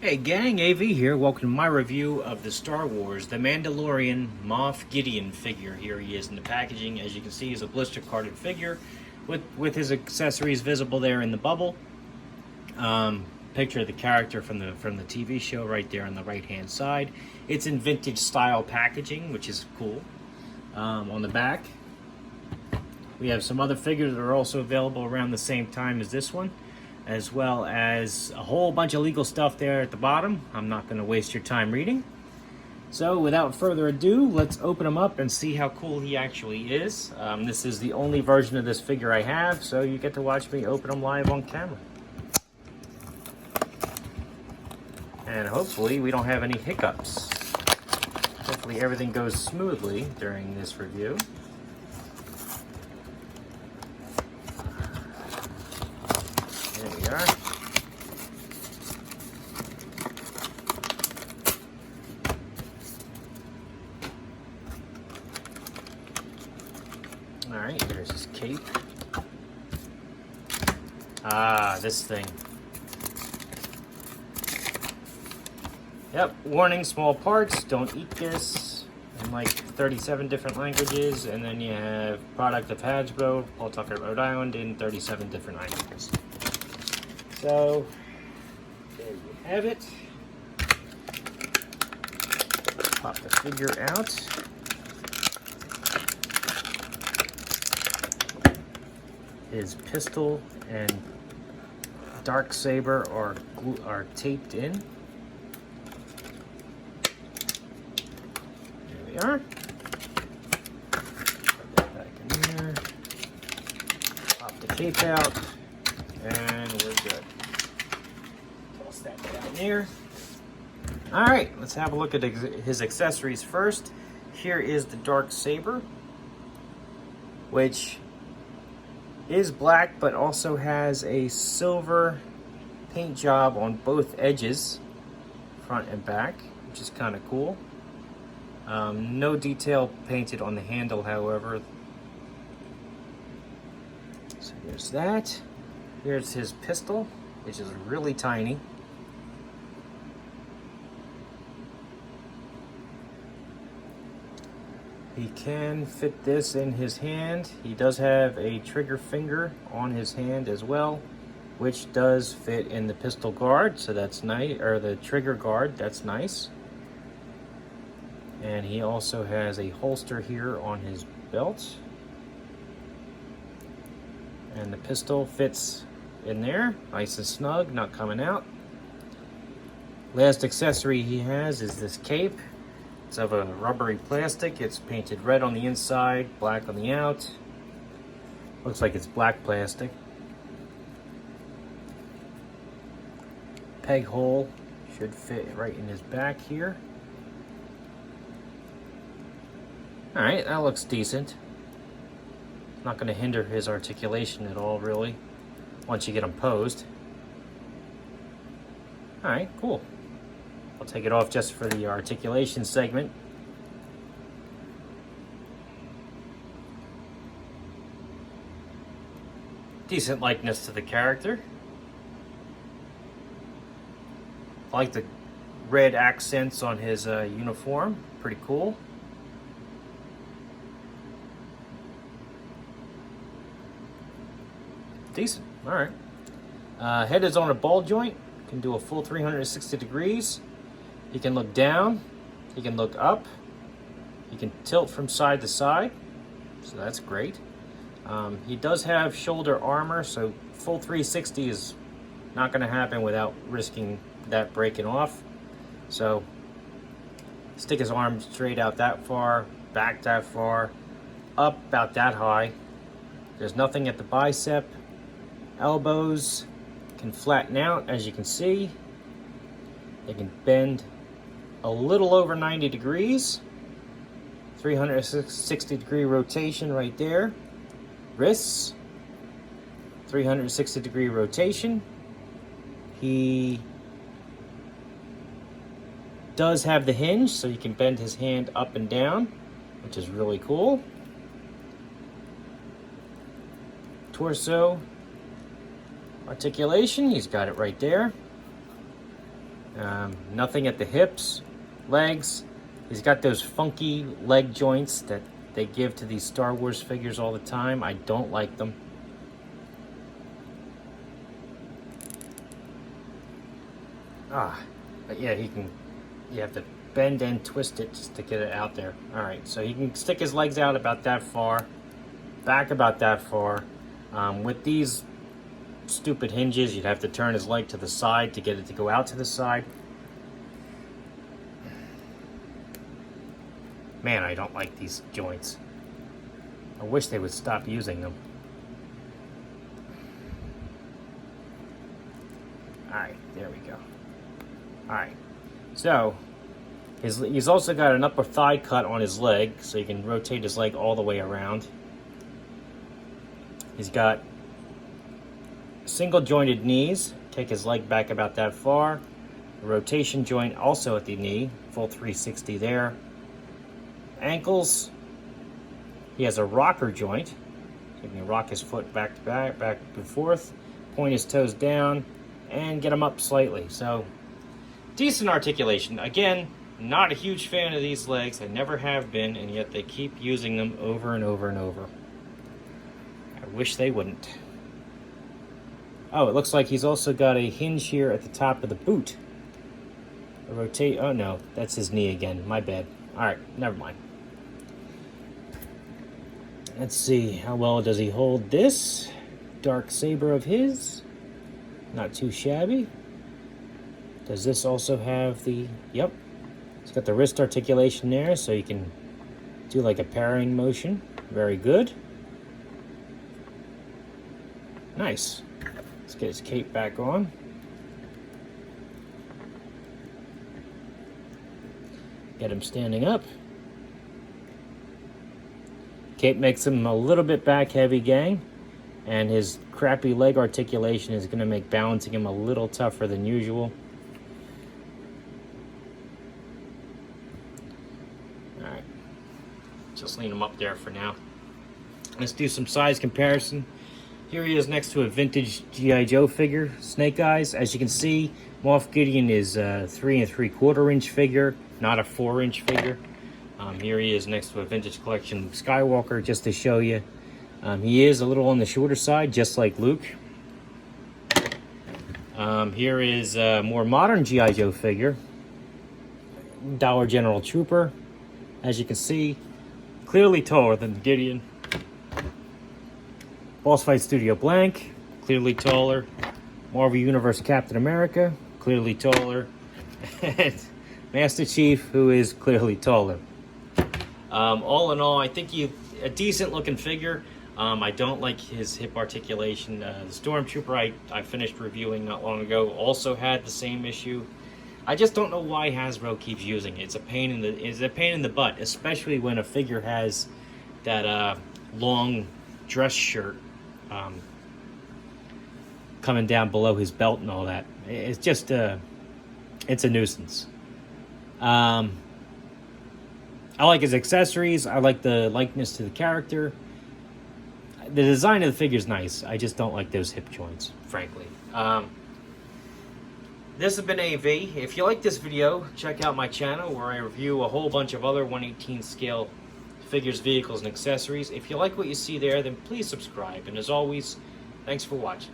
Hey gang, AV here. Welcome to my review of the Star Wars, the Mandalorian Moff Gideon figure. Here he is in the packaging. As you can see, he's a blister carded figure with his accessories visible there in the bubble. Picture of the character from the TV show right there on the right hand side. It's in vintage style packaging, which is cool. On the back, we have some other figures that are also available around the same time as this one, as well as a whole bunch of legal stuff there at the bottom. I'm not going to waste your time reading. So without further ado, let's open him up and see how cool he actually is. This is the only version of this figure I have, so you get to watch me open him live on camera. And hopefully we don't have any hiccups. Hopefully everything goes smoothly during this review. There we are. Alright, here's his cape. Ah, this thing. Yep, warning, small parts, don't eat this, in like 37 different languages, and then you have product of Hasbro, Pawtucket, Rhode Island, in 37 different languages. So, there you have it. Pop the figure out. His pistol and Dark Saber are taped in. Are. Put that back in there. Pop the cape out, and we're good. Toss that down there. All right, let's have a look at his accessories first. Here is the Dark Saber, which is black, but also has a silver paint job on both edges, front and back, which is kind of cool. No detail painted on the handle, however. So here's that. Here's his pistol, which is really tiny. He can fit this in his hand. He does have a trigger finger on his hand as well, which does fit in the pistol guard, so that's nice, or the trigger guard, that's nice. And he also has a holster here on his belt. And the pistol fits in there, nice and snug, not coming out. Last accessory he has is this cape. It's of a rubbery plastic. It's painted red on the inside, black on the out. Looks like it's black plastic. Peg hole should fit right in his back here. Alright, that looks decent. Not going to hinder his articulation at all, really, once you get him posed. Alright, cool. I'll take it off just for the articulation segment. Decent likeness to the character. I like the red accents on his uniform. Pretty cool. Decent. All right. Head is on a ball joint. Can do a full 360 degrees. He can look down. He can look up. He can tilt from side to side. So that's great. He does have shoulder armor, so full 360 is not going to happen without risking that breaking off. So stick his arm straight out that far, back that far, up about that high. There's nothing at the bicep. Elbows can flatten out, as you can see. They can bend a little over 90 degrees. 360 degree rotation right there. Wrists, 360 degree rotation. He does have the hinge, so you can bend his hand up and down, which is really cool. Torso articulation, he's got it right there. Nothing at the hips, legs. He's got those funky leg joints that they give to these Star Wars figures all the time. I don't like them. But yeah, you have to bend and twist it just to get it out there. All right, so he can stick his legs out about that far, back about that far. With these stupid hinges, you'd have to turn his leg to the side to get it to go out to the side. Man, I don't like these joints. I wish they would stop using them. Alright, there we go. Alright, so he's also got an upper thigh cut on his leg, so you can rotate his leg all the way around. He's got single jointed knees. Take his leg back about that far. A rotation joint also at the knee, full 360 there. Ankles, he has a rocker joint. So you can rock his foot back to back, back and forth, point his toes down, and get them up slightly. So, decent articulation. Again, not a huge fan of these legs. I never have been, and yet they keep using them over and over and over. I wish they wouldn't. Oh, it looks like he's also got a hinge here at the top of the boot. A rotate. Oh no, that's his knee again. My bad. All right, never mind. Let's see, how well does he hold this Dark Saber of his? Not too shabby. Does this also have the... Yep. It's got the wrist articulation there, so you can do like a parrying motion. Very good. Nice. Let's get his cape back on. Get him standing up. Cape makes him a little bit back heavy, gang, and his crappy leg articulation is going to make balancing him a little tougher than usual. Alright, just lean him up there for now. Let's do some size comparison. Here he is next to a vintage G.I. Joe figure, Snake Eyes. As you can see, Moff Gideon is a 3 3/4 inch figure, not a 4-inch figure. Here he is next to a vintage collection Skywalker, just to show you. He is a little on the shorter side, just like Luke. Here is a more modern G.I. Joe figure, Dollar General Trooper. As you can see, clearly taller than Gideon. Boss Fight Studio Blank, clearly taller. Marvel Universe Captain America, clearly taller. And Master Chief, who is clearly taller. All in all, I think a decent looking figure. I don't like his hip articulation. The Stormtrooper I finished reviewing not long ago also had the same issue. I just don't know why Hasbro keeps using it. It's a pain in the butt, especially when a figure has that long dress shirt coming down below his belt and all that. It's just it's a nuisance. I like his accessories. I like the likeness to the character. The design of the figure is nice. I just don't like those hip joints, frankly. This has been AV. If you like this video, check out my channel where I review a whole bunch of other 1/18 scale figures, vehicles, and accessories. If you like what you see there, then please subscribe. And as always, thanks for watching.